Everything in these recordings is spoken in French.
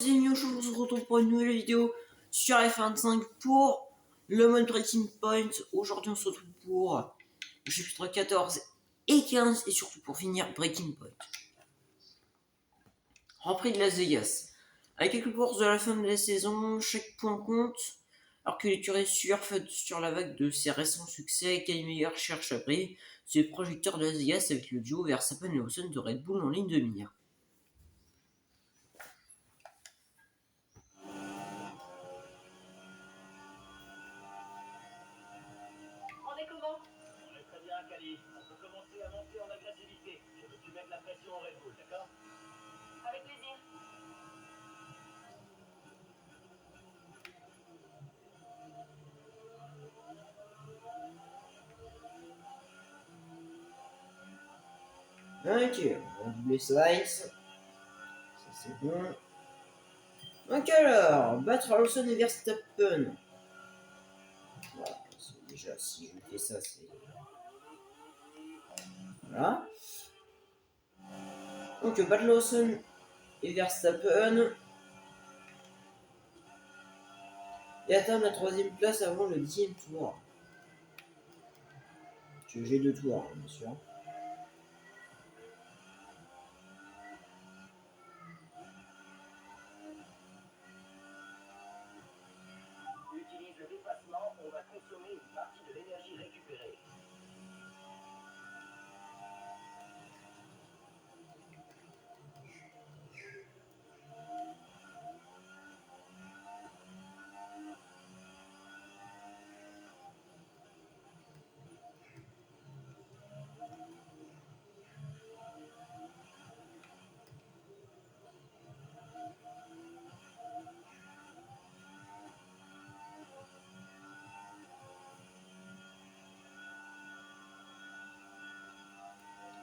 Les amis, aujourd'hui on se retrouve pour une nouvelle vidéo sur F25 pour le mode Breaking Point. Aujourd'hui on se retrouve pour le chapitre 14 et 15 et surtout pour finir Breaking Point. Repris de Las Vegas. À quelques courses de la fin de la saison, chaque point compte. Alors que l'écurie surfe sur la vague de ses récents succès, Kyle Meyer cherche à briller sur les projecteurs de Las Vegas avec le duo Verstappen et Lawson de Red Bull en ligne de mire. Avec plaisir. Ok, on va doubler Sainz. Ça c'est bon. Donc alors, battre Lawson et Verstappen. Voilà, déjà si je fais ça, c'est... Voilà. Donc battre Lawson et Verstappen. Et atteindre la 3ème place avant le 10ème tour. Que j'ai 2 tours, hein, bien sûr. Utilise le dépassement, on va consommer une partie de l'énergie récupérée.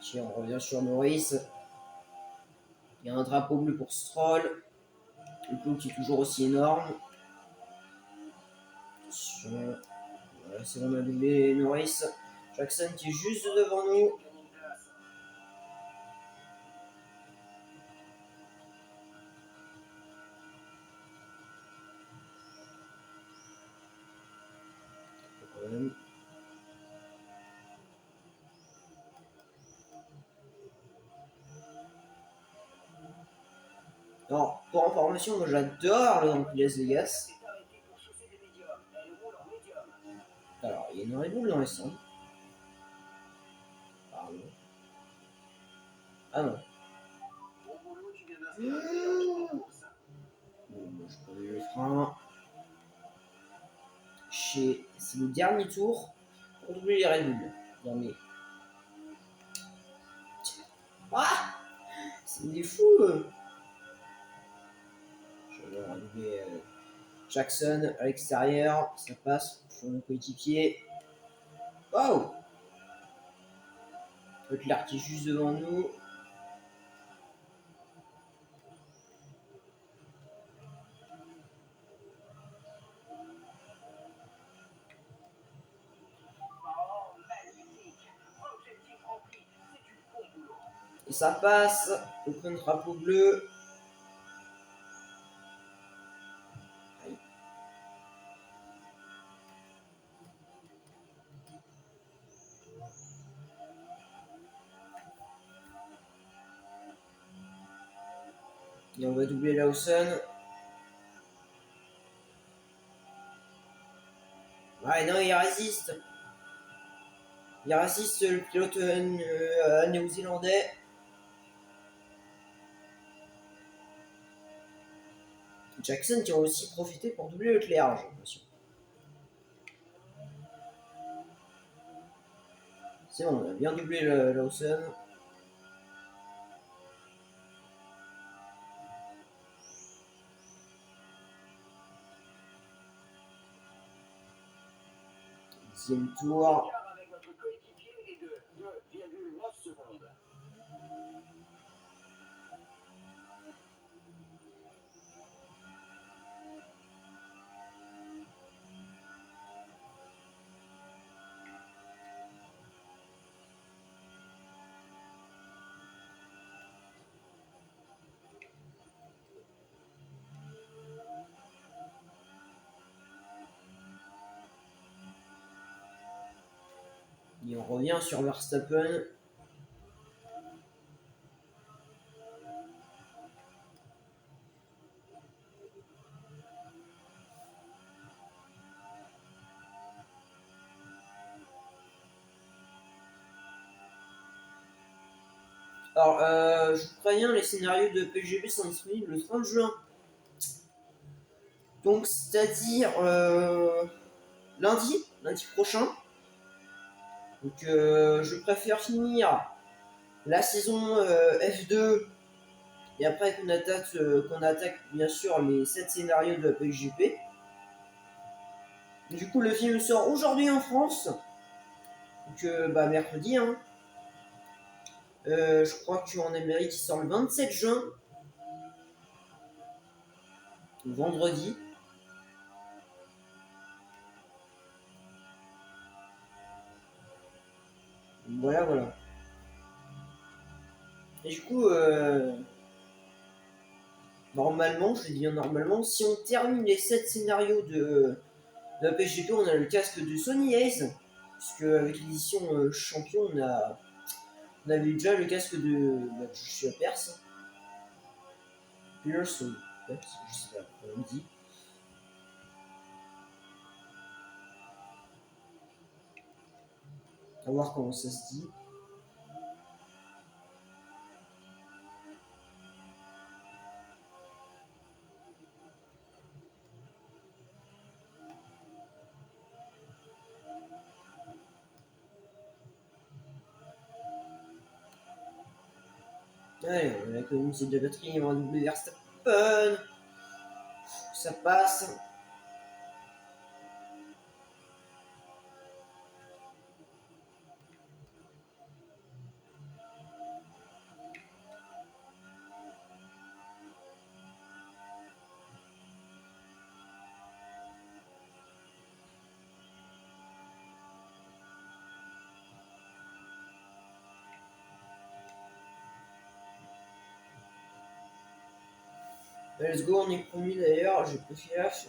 Tiens, on revient sur Norris. Il y a un drapeau bleu pour Stroll. Le plot qui est toujours aussi énorme. Voilà, c'est bon, on a doublé Norris. Jackson qui est juste devant nous. Alors, pour information, moi j'adore le Grand Prix Las Vegas. Alors, il y a une Red Bull dans les centres. Pardon. Ah non. Bon, moi je connais le frein. C'est le dernier tour pour doubler les Red Bull. Non mais. Ah, c'est des fous. Je vais doubler Jackson à l'extérieur. Ça passe sur mon coéquipier. Wow. Leclerc qui est juste devant nous. Et ça passe. Aucun drapeau bleu. Et on va doubler Lawson. Ouais, non, il résiste. Il résiste le pilote néo-zélandais. Jackson qui a aussi profité pour doubler Leclerc, j'ai l'impression. C'est bon, on a bien doublé Lawson. Deuxième tour. Avec notre coéquipier est de 2,9 secondes. Et on revient sur Verstappen. Alors, je vous préviens, les scénarios de PGB sont disponibles le 30 juin. Donc, c'est-à-dire lundi prochain. Donc, je préfère finir la saison F2 et après qu'on attaque bien sûr les 7 scénarios de la PGP. Du coup, le film sort aujourd'hui en France. Donc, mercredi. Hein. Je crois qu'en Amérique, il sort le 27 juin. Vendredi. Voilà. Et du coup, normalement, je vais dire normalement, si on termine les 7 scénarios de la PGP, on a le casque de Sony Ace. Puisque avec l'édition champion, on avait déjà le casque de. Je suis à Perse. Pierce ou Perse, je sais pas comment on dit. À voir comment ça se dit. Allez, on a économisé de la batterie, on va doubler Verstappen. Ça passe. Let's go, on est promis d'ailleurs, j'ai pas fait gaffe.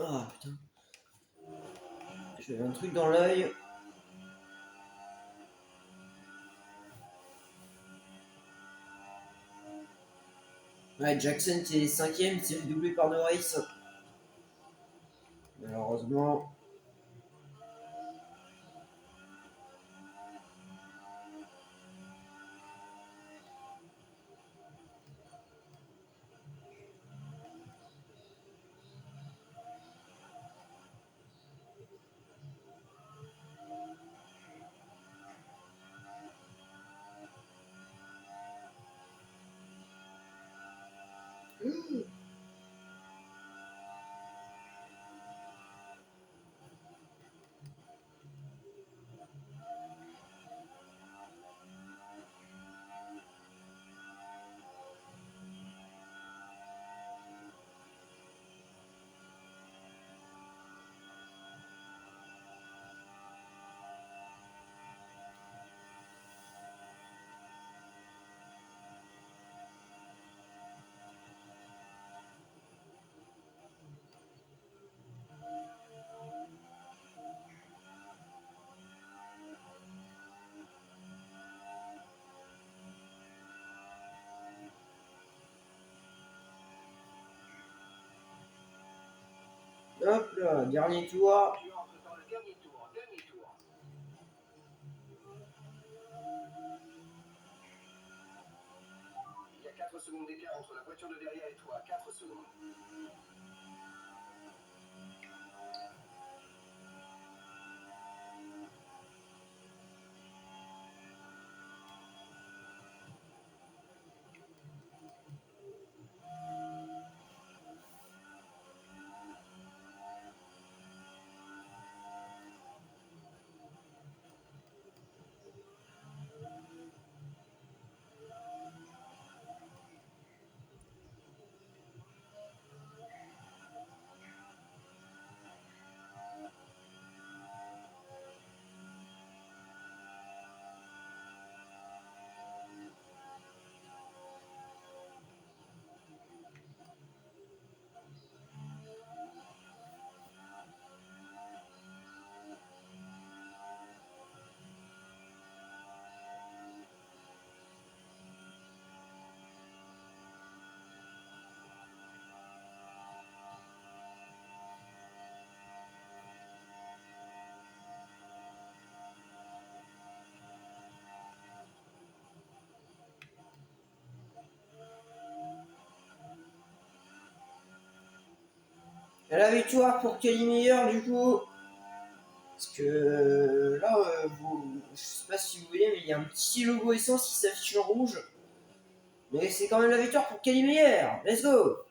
Ah putain. J'avais un truc dans l'œil. Ouais, Jackson qui est 5ème, il s'est fait doubler par Norris. Malheureusement. Hop là, dernier tour. Tu entres dans le dernier tour. Il y a 4 secondes d'écart entre la voiture de derrière et toi. 4 secondes. Et la victoire pour Kelly Meyer du coup. Parce que là, je sais pas si vous voyez, mais il y a un petit logo essence qui s'affiche en rouge. Mais c'est quand même la victoire pour Kelly Meyer. Let's go!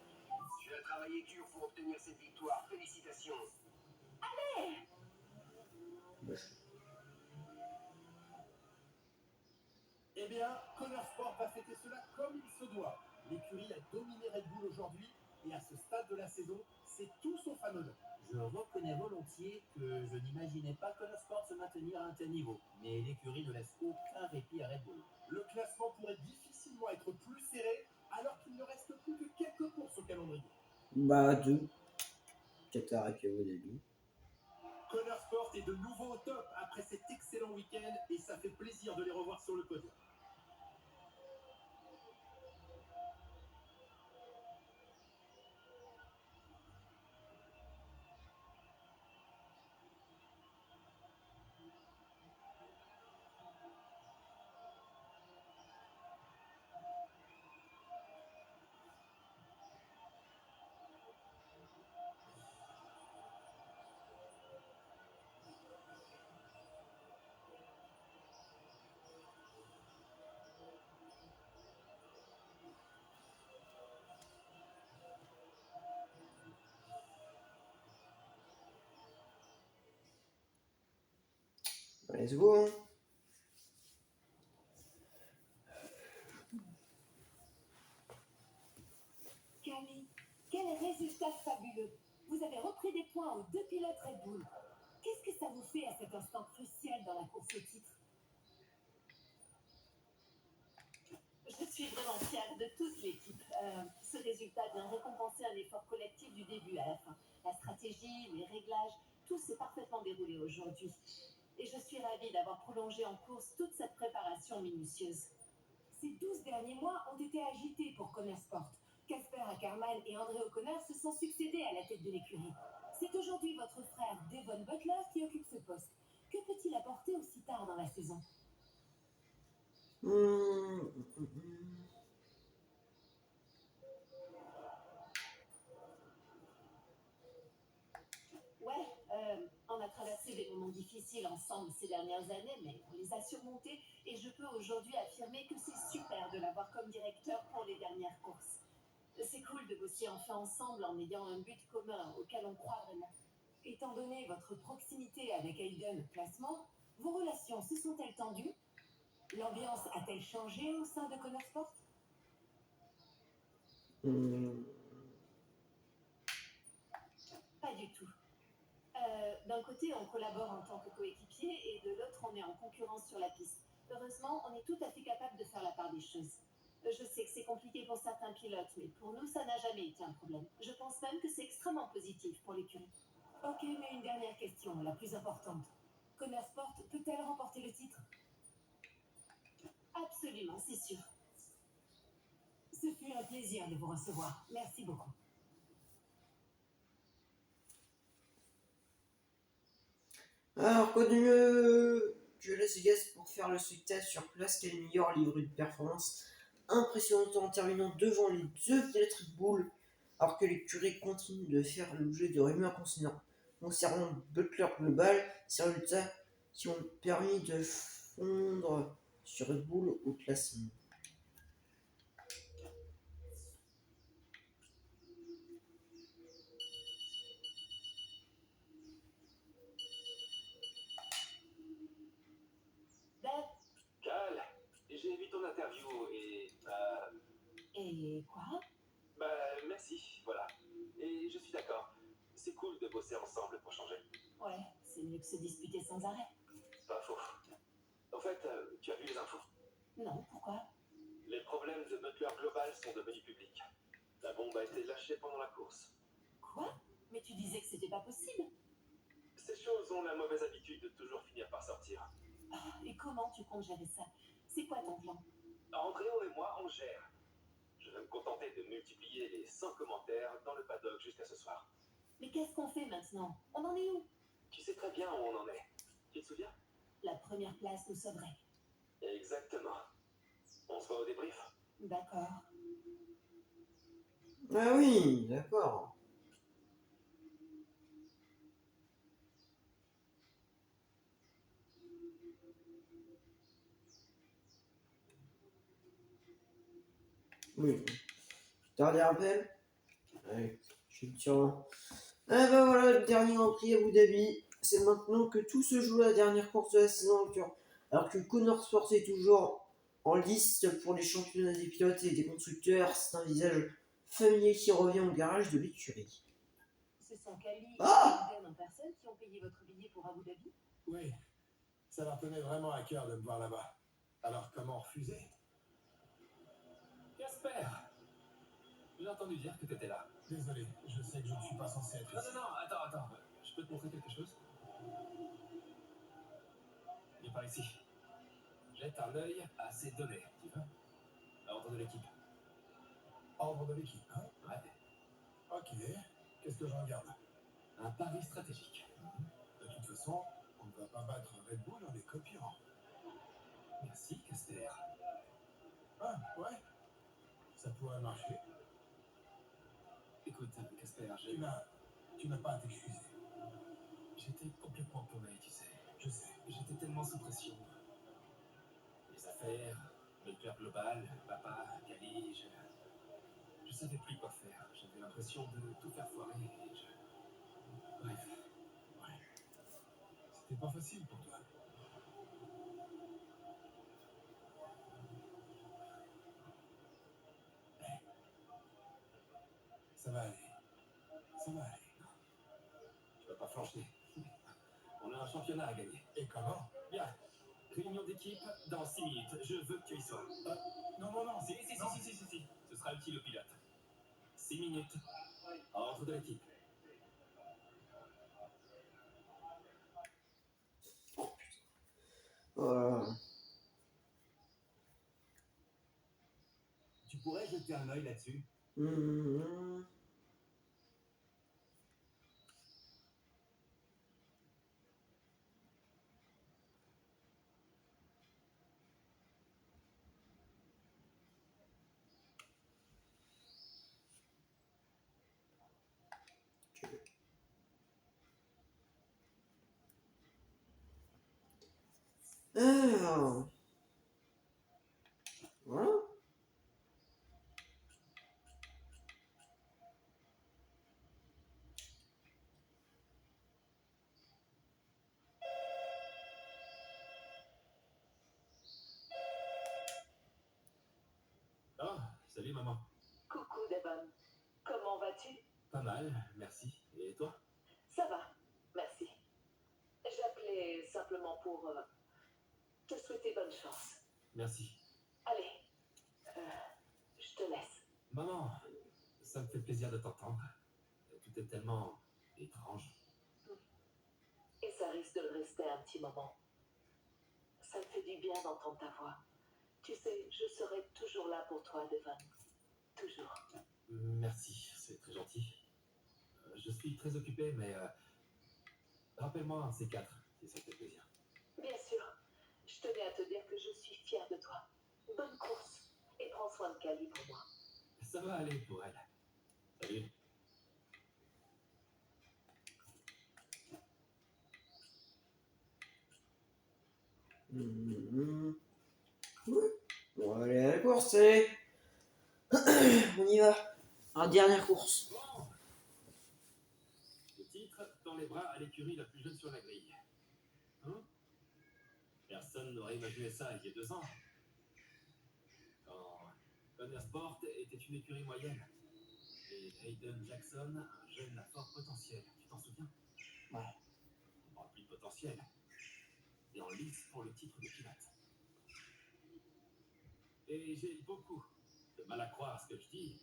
Tu as travaillé dur pour obtenir cette victoire. Félicitations. Eh bien, Connor Sport va fêter cela comme il se doit. L'écurie a dominé Red Bull aujourd'hui et à ce stade de la saison, c'est tout sauf anodin. Je reconnais volontiers que je n'imaginais pas Connor Sport se maintenir à un tel niveau, mais l'écurie ne laisse aucun répit à Red Bull. Le classement pourrait difficilement être plus serré alors qu'il ne reste plus que quelques courses au calendrier. Bah, 2. Peut-être arrêter au début. Connor Sport est de nouveau au top après cet excellent week-end et ça fait plaisir de les revoir sur le podium. Let's go! Camille, quel résultat fabuleux! Vous avez repris des points aux deux pilotes Red Bull. Qu'est-ce que ça vous fait à cet instant crucial dans la course au titre? Je suis vraiment fière de toute l'équipe. Ce résultat vient récompenser un effort collectif du début à la fin. La stratégie, les réglages, tout s'est parfaitement déroulé aujourd'hui. Et je suis ravie d'avoir prolongé en course toute cette préparation minutieuse. Ces 12 derniers mois ont été agités pour Connor Sport. Casper Ackermann et André O'Connor se sont succédés à la tête de l'écurie. C'est aujourd'hui votre frère Devon Butler qui occupe ce poste. Que peut-il apporter aussi tard dans la saison? Ouais, on a traversé des moments difficiles ensemble ces dernières années, mais on les a surmontés et je peux aujourd'hui affirmer que c'est super de l'avoir comme directeur pour les dernières courses. C'est cool de bosser enfin ensemble en ayant un but commun auquel on croit vraiment. Étant donné votre proximité avec Hayden au classement, vos relations se sont-elles tendues? L'ambiance a-t-elle changé au sein de Connor Sport? Pas du tout. D'un côté, on collabore en tant que coéquipier et de l'autre, on est en concurrence sur la piste. Heureusement, on est tout à fait capable de faire la part des choses. Je sais que c'est compliqué pour certains pilotes, mais pour nous, ça n'a jamais été un problème. Je pense même que c'est extrêmement positif pour l'écurie. Ok, mais une dernière question, la plus importante. Connor Sport peut-elle remporter le titre? Absolument, c'est sûr. Ce fut un plaisir de vous recevoir. Merci beaucoup. Alors, quoi de mieux que Las Vegas pour faire le spectacle sur place? Quel meilleur livre de performance impressionnante en terminant devant les deux pilotes Red Bull, alors que l'écurie continue de faire l'objet de rumeurs concernant Butler Global. Ces résultats qui ont permis de fondre sur Red Bull au classement. Dave, Cal, j'ai vu ton interview et quoi? merci, voilà. Et je suis d'accord. C'est cool de bosser ensemble pour changer. Ouais, c'est mieux que se disputer sans arrêt. Pas faux. En fait, tu as vu les infos? Non, pourquoi? Les problèmes de Butler Global sont devenus publics. La bombe a été lâchée pendant la course. Quoi? Mais tu disais que c'était pas possible. Ces choses ont la mauvaise habitude de toujours finir par sortir. Ah, et comment tu comptes gérer ça? C'est quoi ton plan? Andréo et moi, on gère. Je vais me contenter de multiplier les 100 commentaires dans le paddock jusqu'à ce soir. Mais qu'est-ce qu'on fait maintenant? On en est où? Tu sais très bien où on en est. Tu te souviens? La première place nous sauverait. Exactement. On se voit au débrief. D'accord. Ah oui, d'accord. Oui. Dernier appel. Allez, je le tiens. Ah bah voilà, le dernier Grand Prix à Abu Dhabi. C'est maintenant que tout se joue à la dernière course de la saison. Alors que Connor Sport est toujours en liste pour les championnats des pilotes et des constructeurs, c'est un visage familier qui revient au garage de l'écurie. Ce sont Kali Ah et Hayden en personne qui ont payé votre billet pour Abu Dhabi? Oui, ça leur tenait vraiment à cœur de me voir là-bas. Alors comment refuser? Casper, j'ai entendu dire que t'étais là. Désolé, je sais que je ne suis pas censé être ici. Non, attends. Je peux te montrer quelque chose? Viens par ici. Jette un œil à ces données, tu veux? Ordre de l'équipe. Ordre de l'équipe, hein? Ouais. Ok, qu'est-ce que je regarde? Un pari stratégique. De toute façon, on ne va pas battre Red Bull en les copiant. Merci, Casper. Ah, ouais, ça pourrait marcher. Écoute, Casper, Tu n'as pas à t'excuser. j'étais complètement paumé, tu sais. Je sais. J'étais tellement sous pression. Les affaires, le cœur global, papa, Kali, je savais plus quoi faire. J'avais l'impression de tout faire foirer et Bref. Ouais. C'était pas facile pour toi. Ça va aller. Ça va aller. Tu vas pas flancher. On a un championnat à gagner. Et comment? Bien. Réunion d'équipe dans 6 minutes. Je veux que tu y sois. Non. Si. Ce sera utile au pilote. 6 minutes. Ordre de l'équipe. Voilà. Tu pourrais jeter un œil là-dessus? Mmh. Alors. Voilà. Oh, salut maman. Coucou Devon, comment vas-tu? Pas mal, merci. Et toi? Ça va, merci. J'appelais simplement pour te souhaiter bonne chance. Merci. Allez, je te laisse. Maman, ça me fait plaisir de t'entendre. Tout est tellement étrange. Et ça risque de le rester un petit moment. Ça me fait du bien d'entendre ta voix. Tu sais, je serai toujours là pour toi, Devon. Toujours. Merci, c'est très gentil. Je suis très occupé, mais rappelle-moi un de ces 4, si ça te fait plaisir. Bien sûr. Je tenais à te dire que je suis fière de toi. Bonne course. Et prends soin de Kali pour moi. Ça va aller pour elle. Salut. Mmh. Ouais. Bon, allez, à la course, allez. On y va. Alors, dernière course. Bon. Le titre dans les bras à l'écurie la plus jeune sur la grille. Hein? Personne n'aurait imaginé ça il y a 2 ans. Quand Connor Sport était une écurie moyenne. Et Hayden Jackson, un jeune à fort potentiel. Tu t'en souviens? Ouais. Rempli de potentiel. Et en lice pour le titre de pilote. Et j'ai beaucoup de mal à croire ce que je dis.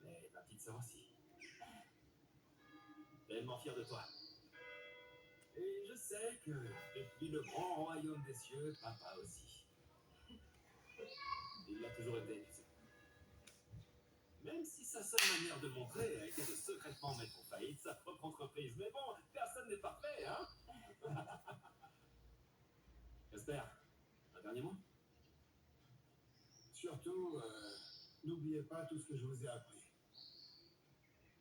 Mais ma petite sœur aussi. Tellement fier de toi. Et je sais que depuis le grand royaume des cieux, papa aussi. Il l'a toujours été, tu sais. Même si sa seule manière de montrer a été de secrètement mettre en faillite sa propre entreprise. Mais bon, personne n'est parfait, hein? Casper, un dernier mot? Surtout, n'oubliez pas tout ce que je vous ai appris.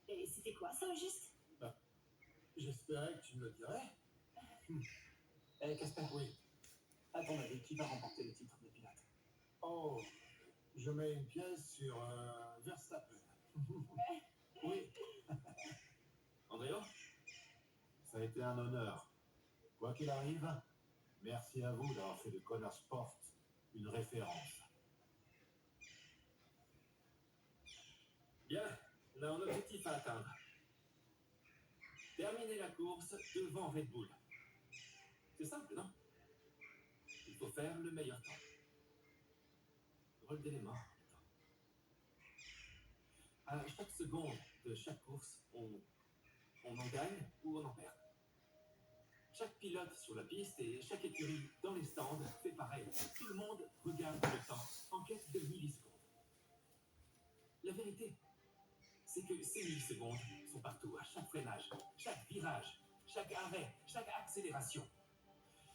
Et c'était quoi ça, au juste? J'espérais que tu me le dirais. Eh, Casper, Oui. à ton avis, qui va remporter le titre de pilote? Oh, Je mets une pièce sur Verstappen. Oui, Andréo? ça a été un honneur. Quoi qu'il arrive, merci à vous d'avoir fait de Connor Sport une référence. Bien, on a un objectif à atteindre. Terminer la course devant Red Bull. C'est simple, non? Il faut faire le meilleur temps. Drôle d'élément. À chaque seconde de chaque course, on en gagne ou on en perd. Chaque pilote sur la piste et chaque écurie dans les stands fait pareil. Tout le monde regarde le temps en quête de millisecondes. La vérité, c'est que ces millisecondes sont partout, à chaque freinage, chaque virage, chaque arrêt, chaque accélération.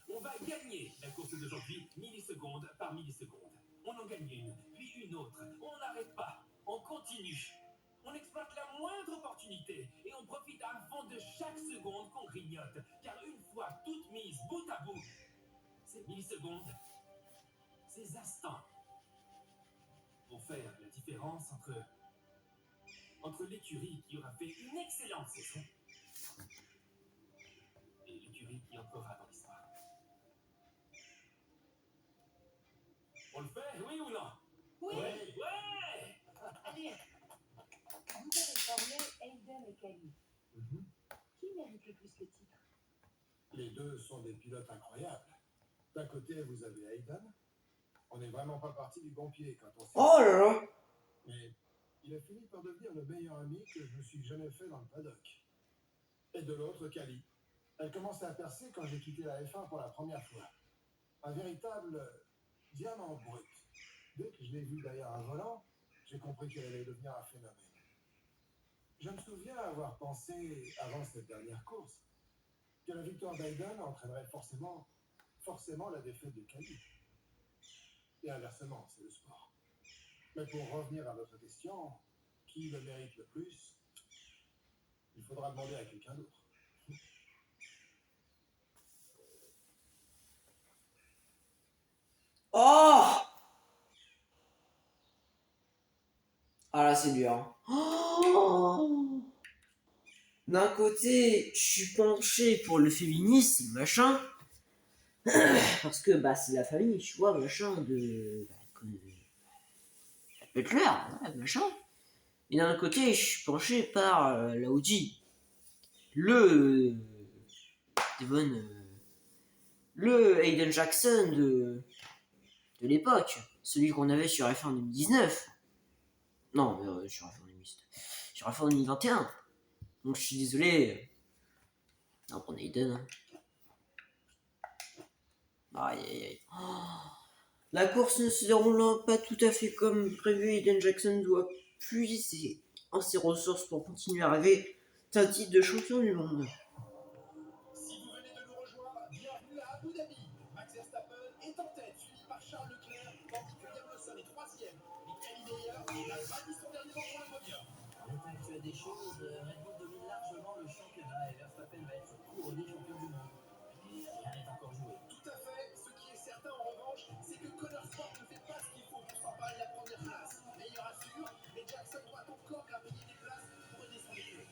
On va gagner la course d'aujourd'hui milliseconde par milliseconde. On en gagne une, puis une autre. On n'arrête pas, on continue. On exploite la moindre opportunité et on profite à fond de chaque seconde qu'on grignote. Car une fois toutes mises bout à bout, ces millisecondes, ces instants, vont faire la différence entre l'écurie qui aura fait une excellente saison et l'écurie qui entrera dans l'histoire. On le fait, oui ou non? Oui. Ouais! Allez, vous avez formé Hayden et Cali. Qui mérite le plus le titre? Les deux sont des pilotes incroyables. D'un côté, vous avez Hayden. On n'est vraiment pas parti du bon pied quand on s'est... Oh là là. Mais il a fini par devenir le meilleur ami que je me suis jamais fait dans le paddock. Et de l'autre, Cali. Elle commençait à percer quand j'ai quitté la F1 pour la première fois. Un véritable diamant brut. Dès que je l'ai vue derrière un volant, j'ai compris qu'elle allait devenir un phénomène. Je me souviens avoir pensé, avant cette dernière course, que la victoire d'Hayden entraînerait forcément la défaite de Cali. Et inversement, c'est le sport. Mais pour revenir à votre question, qui le mérite le plus? Il faudra demander à quelqu'un d'autre. Oh. Ah là, c'est dur. Oh. D'un côté, je suis penché pour le féminisme, machin. Parce que, bah, c'est la famille, tu vois, machin, de... Butler, ouais, machin. Et d'un côté, je suis penché par l'Audi. Le... Devon... le Hayden Jackson de l'époque. Celui qu'on avait sur F1 2019. Non, sur F1 2019. Sur F1 2021. Donc je suis désolé. Non, pour Hayden. Hein. Aïe aïe aïe. Oh. La course ne se déroulant pas tout à fait comme prévu, Hayden Jackson doit puiser en ses ressources pour continuer à rêver d'un titre de champion du monde. Si vous venez de nous rejoindre, bienvenue à Abu Dhabi. Max Verstappen est en tête, suivi par Charles Leclerc, tandis que Lawson est troisième. Michael Meyer et l'Allemagne sont derniers pour le podium. À l'état actuel des choses, Red Bull domine largement le championnat et Verstappen va être couronné champion du monde. Mais rien n'est encore joué. Tout à fait. Ce qui est certain en revanche, c'est que Connor Sport ne fait pas ce qu'il faut pour s'emparer de la première place. Meilleur assure, mais Jackson doit encore grappiller des places pour redescendre les clés.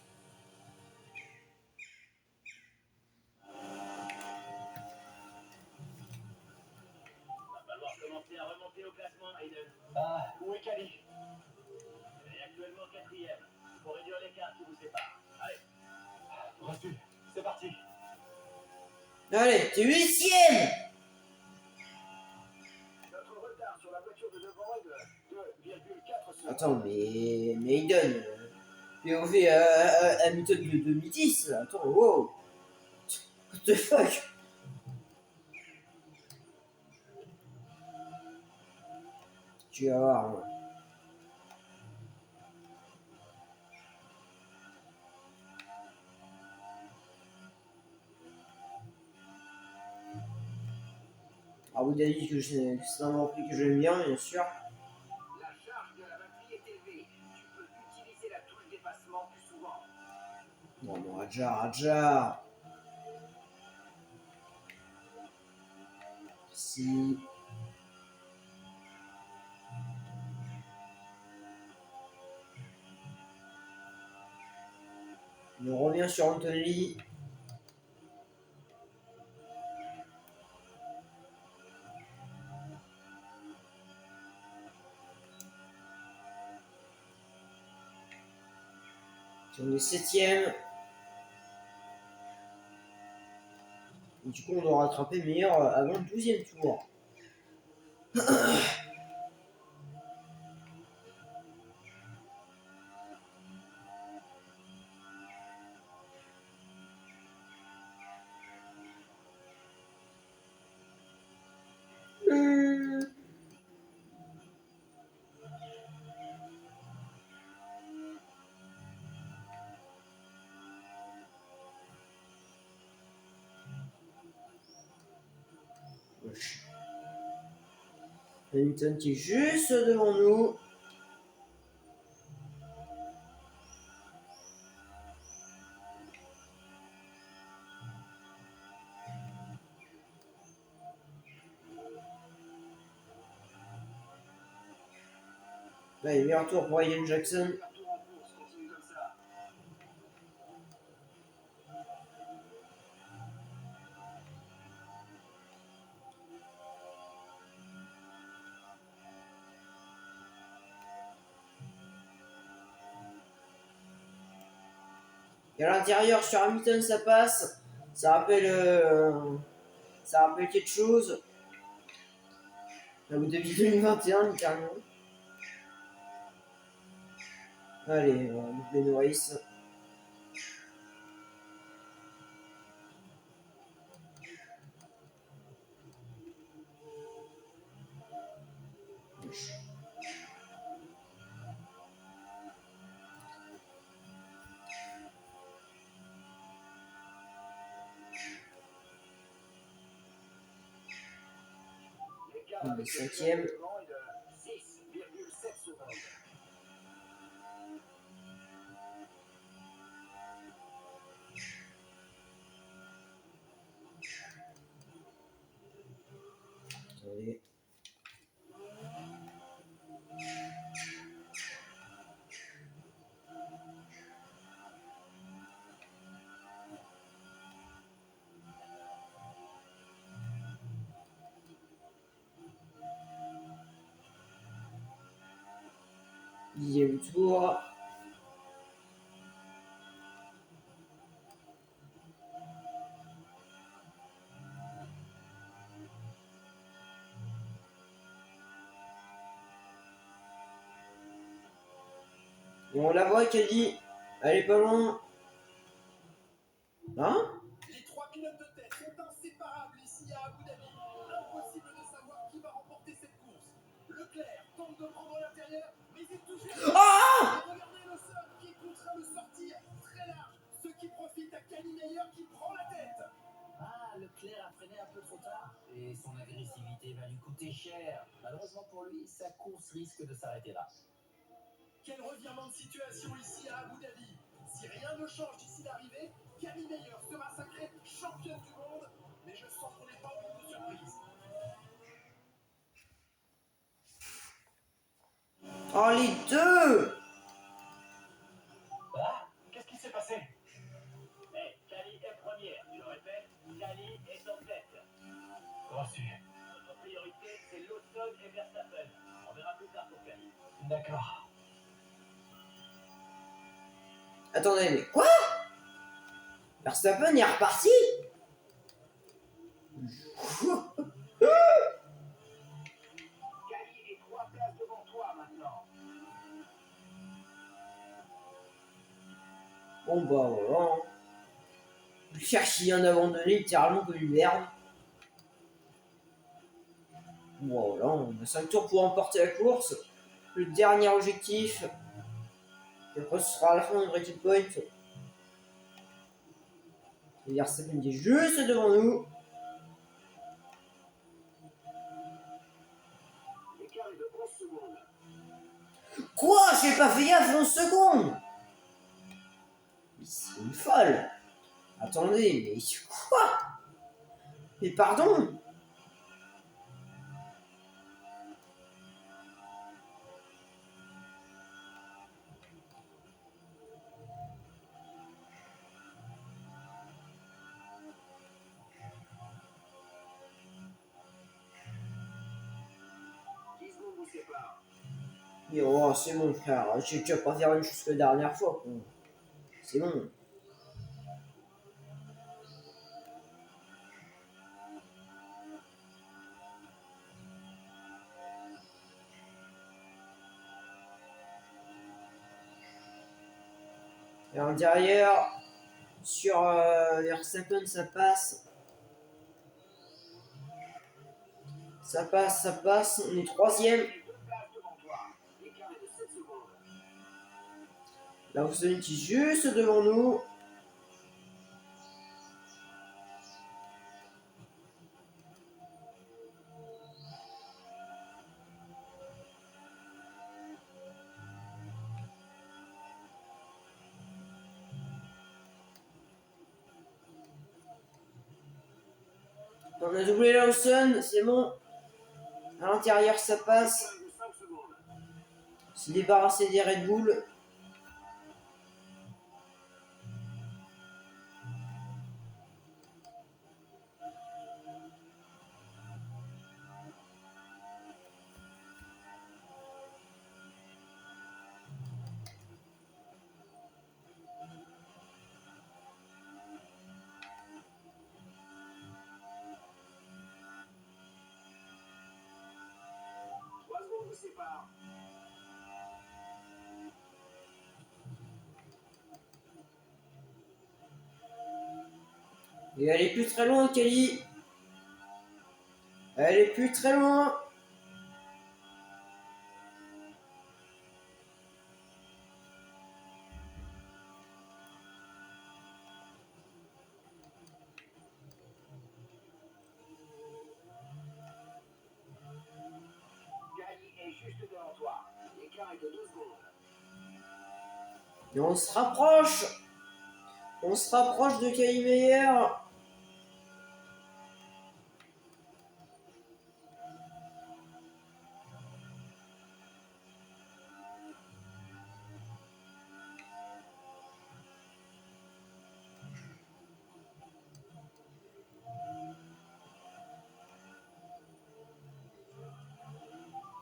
Va falloir commencer à remonter au classement, Hayden. Où est Cali? Elle est actuellement quatrième. Pour réduire l'écart qui vous sépare. Allez. Reçu. C'est parti. Allez, t'es 8ème. Notre retard sur la voiture de devant est de 2,4 secondes. Attends, mais Hayden, POV à Hamilton de 2010, là. Attends, wow. What the fuck? Tu vas voir. Hein. Alors, vous avez dit que c'est un Grand Prix que j'aime bien sûr. La charge de la batterie est élevée. Tu peux utiliser la touche d'effacement plus souvent. Non, Raja. Si. On revient sur Anthony. On est 7ème. Du coup, on doit rattraper meilleur avant le 12e tour. Hamilton qui est juste devant nous. Allez, meilleur tour pour Ian Jackson. Et à l'intérieur, sur Hamilton, ça passe. Ça rappelle quelque chose. La Abu Dhabi 2021, littéralement. Allez, on va Ben Norris. On est 5ème. Attendez. Dixième tour. Et on la voit qu'elle dit, elle est pas loin. Hein? Les trois pilotes de tête sont inséparables ici à Abu Dhabi. Impossible de savoir qui va remporter cette course. Leclerc tente de prendre l'intérieur, mais il touche. Ah! Et regardez le sol qui est contraint de sortir très large. Ce qui profite à Cali Meyer qui prend la tête. Ah, Leclerc a freiné un peu trop tard. Et son agressivité va lui coûter cher. Malheureusement pour lui, sa course risque de s'arrêter là. Quel revirement de situation ici à Abu Dhabi. Si rien ne change d'ici l'arrivée, Cali Meyer sera sacrée championne du monde. Mais je sens qu'on n'est pas au bout de surprise. Oh, les deux! Ah, qu'est-ce qui s'est passé? Cali est première. Je répète, Cali est en tête. Reçu. Notre priorité, c'est Lawson et Verstappen. On verra plus tard pour Cali. D'accord. Attendez, mais quoi? Verstappen est reparti? Cali est 3 places devant toi maintenant. Bon bah voilà. Le chercher un abandonné littéralement comme une merde. Voilà, on a 5 tours pour remporter la course. Le dernier objectif. Et après ce sera à la fin de Breaking Point. Et Verstappen qui est juste devant nous. L'écart est de 11 secondes. Quoi? J'ai pas fait gaffe 11 secondes! Mais c'est une folle! Attendez, mais quoi? Mais pardon? Et oh, c'est bon, frère. Tu vas pas faire une chose que la dernière fois, quoi. C'est bon. Et en derrière, sur Verstappen, ça passe. Ça passe, ça passe. On est troisième. Et 2 places devant toi. L'écart est de 7 secondes. Lawson qui est juste devant nous. On a doublé Lawson, c'est bon. À l'intérieur, ça passe. L'écart est de 5 secondes. Se débarrasser des Red Bull. Trois secondes vous séparent. Et elle est plus très loin, Kelly. Elle est plus très loin. Gali est juste devant toi. L'écart est de 2 secondes. Et on se rapproche. On se rapproche de Kelly Meyer.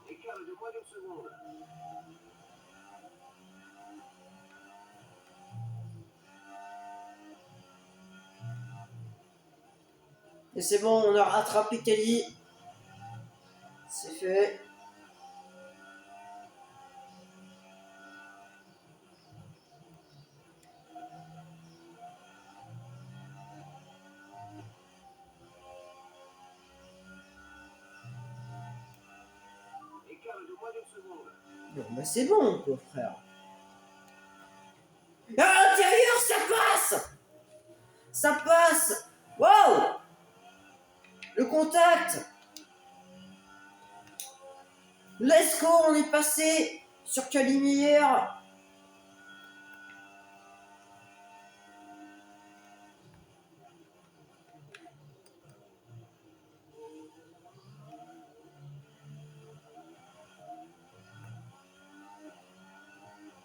L'écart est de moins d'une seconde. Et c'est bon, on a rattrapé Kelly. C'est fait. L'écart est de moins d'une seconde. Bon, bah c'est bon, quoi, frère. À l'intérieur, ça passe. Ça passe. Wow. Le contact. Let's go, on est passé sur Kelly Meyer.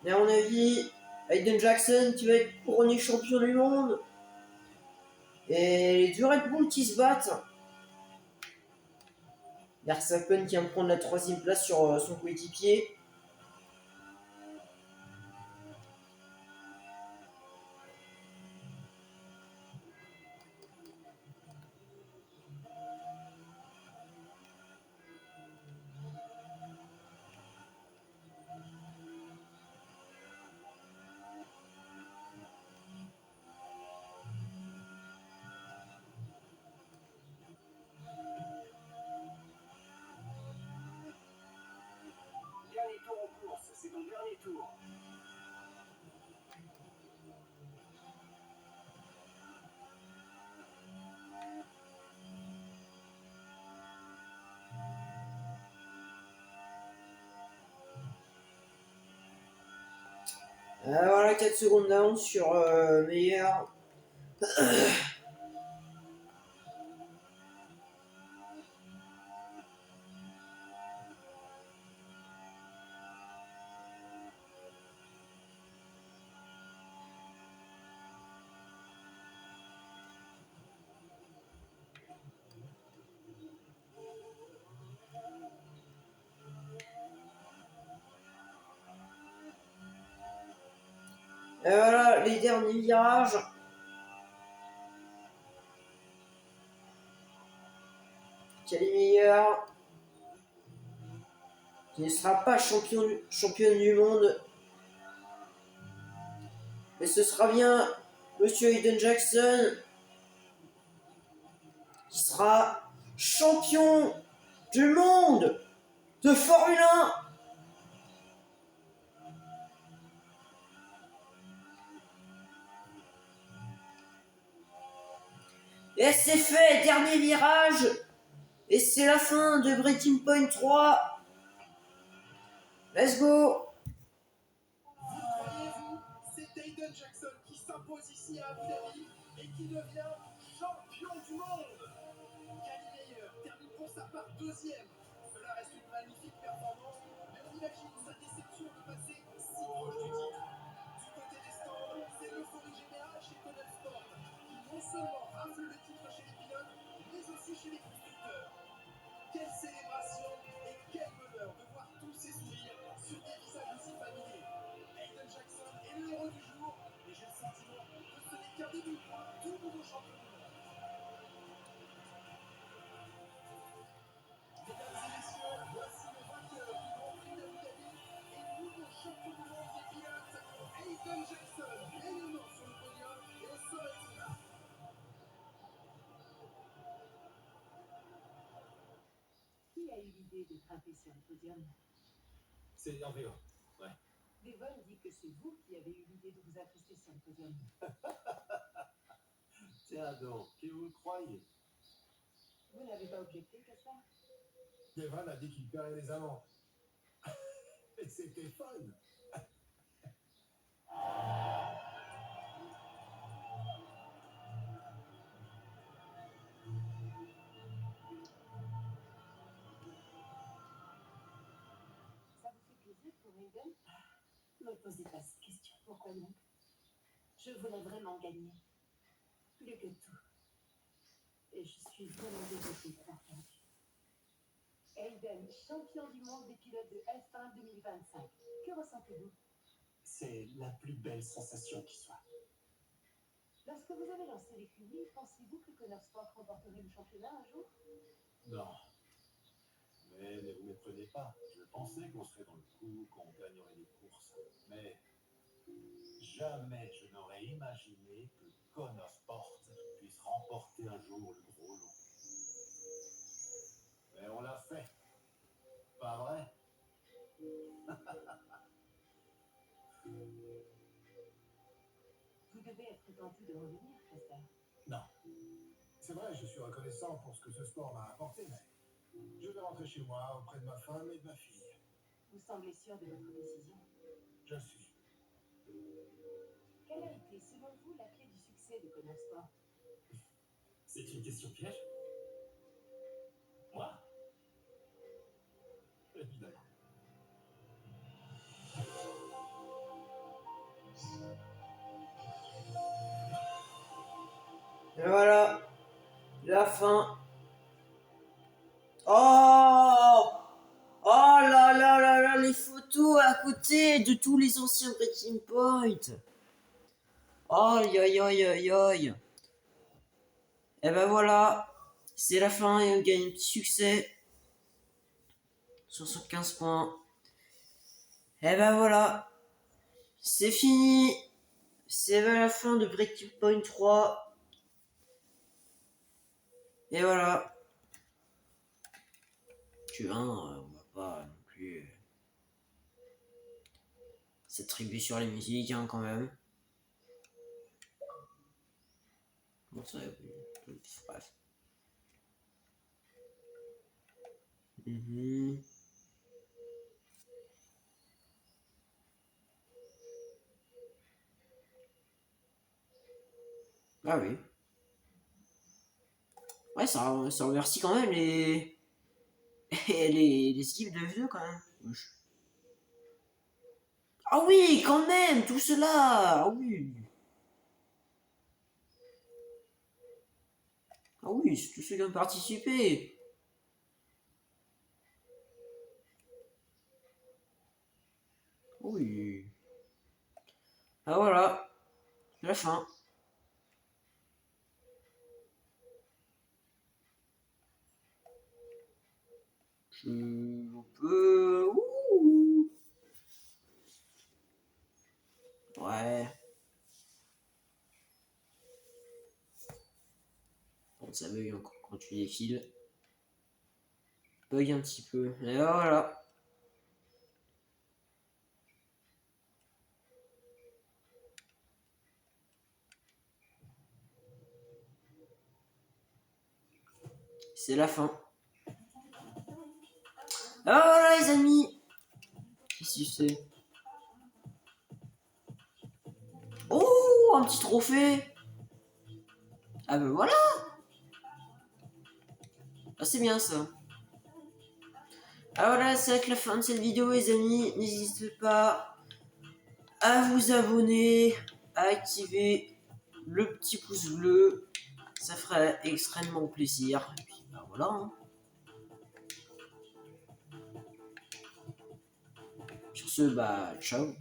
Et à mon avis, Hayden Jackson qui va être couronné champion du monde. Et les deux Red Bull qui se battent. Verstappen qui vient de prendre la 3ème place sur son coéquipier. Dernier tour en course. C'est ton dernier tour. Voilà, 4 secondes d'avance sur Meyer. Et voilà, les derniers virages. Quel est meilleur? Qui ne sera pas championne du monde. Mais ce sera bien Monsieur Hayden Jackson qui sera champion du monde de Formule 1. Et c'est fait, dernier virage. Et c'est la fin de Breaking Point 3. Let's go. Voyez-vous, c'est Hayden Jackson qui s'impose ici à Abu Dhabi et qui devient champion du monde. Cali Meyer termine pour sa part deuxième. Cela reste une magnifique performance, mais on imagine sa déception de passer si proche du titre. Du côté des stands, c'est l'euphorie générale chez Connell Sport, qui non seulement rafle le titre chez les pilotes, mais aussi chez les constructeurs. Quelle célébration et quel bonheur de voir tous ces sourires sur des visages aussi familiers. Hayden Jackson est le héros du jour et j'ai le sentiment que ce n'est qu'un début pour un tout nouveau champion du monde. Mesdames et messieurs, voici le vainqueur du Grand Prix d'Abu Dhabi et nouveau champion du monde des pilotes, Hayden Jackson, rayonnant sur le podium et au sommet de son art. Qui a eu l'idée de grimper sur le podium? C'est Hervé, ouais. Devon dit que c'est vous qui avez eu l'idée de vous incruster sur le podium. Tiens donc, que vous croyez? Vous n'avez pas objecté, Caspar? Devon a dit qu'il paierait les amendes. Et c'était fun. Ça vous fait plaisir pour Hayden? Ne me posez pas cette question. Pourquoi donc? Je voulais vraiment gagner. Plus que tout. Et je suis vraiment dégoûtée d'avoir perdu. Hayden, champion du monde des pilotes de F1 2025. Que ressentez-vous? C'est la plus belle sensation qui soit. Lorsque vous avez lancé l'écurie, pensiez-vous que Connor Sport remporterait le championnat un jour? Non. Mais ne vous méprenez pas. Je pensais qu'on serait dans le coup, qu'on gagnerait les courses. Mais jamais je n'aurais imaginé que Connor Sport puisse remporter un jour le gros lot. Mais on l'a fait. Pas vrai? Vous devez être tenté de revenir, Caspar. Non. C'est vrai, je suis reconnaissant pour ce que ce sport m'a apporté, mais je vais rentrer chez moi auprès de ma femme et de ma fille. Vous semblez sûr de votre décision. Je suis. Quelle a été, selon vous, la clé du succès de Connor Sport? C'est une question piège? Moi? Évidemment. Et voilà, la fin. Oh! Oh là là là là, les photos à côté de tous les anciens Breaking Point. Aïe aïe aïe aïe aïe. Et ben voilà, c'est la fin et on gagne un petit succès. 75 points. Et ben voilà, c'est fini. C'est la fin de Breaking Point 3. Et voilà. Tu vois, on va pas non plus s'attribuer sur les musiques hein, quand même. Bon, ça, bref. Ah oui. Ouais, ça remercie quand même les les équipes de F2 quand même. Ah oui, quand même, tout cela. Ah oui. Ah oui, c'est tous ceux qui ont participé. Oui. Ah voilà, c'est la fin. On peut... Ouh. Ouais. Bon, ça bug encore quand tu défiles. Bug un petit peu. Et voilà. C'est la fin. Ah voilà les amis. Qu'est-ce que c'est? Oh, un petit trophée. Ah ben voilà. Ah c'est bien ça. Ah voilà, c'est avec la fin de cette vidéo les amis. N'hésitez pas à vous abonner, à activer le petit pouce bleu. Ça ferait extrêmement plaisir. Et puis ben voilà. Hein. Sur ce, bah ciao.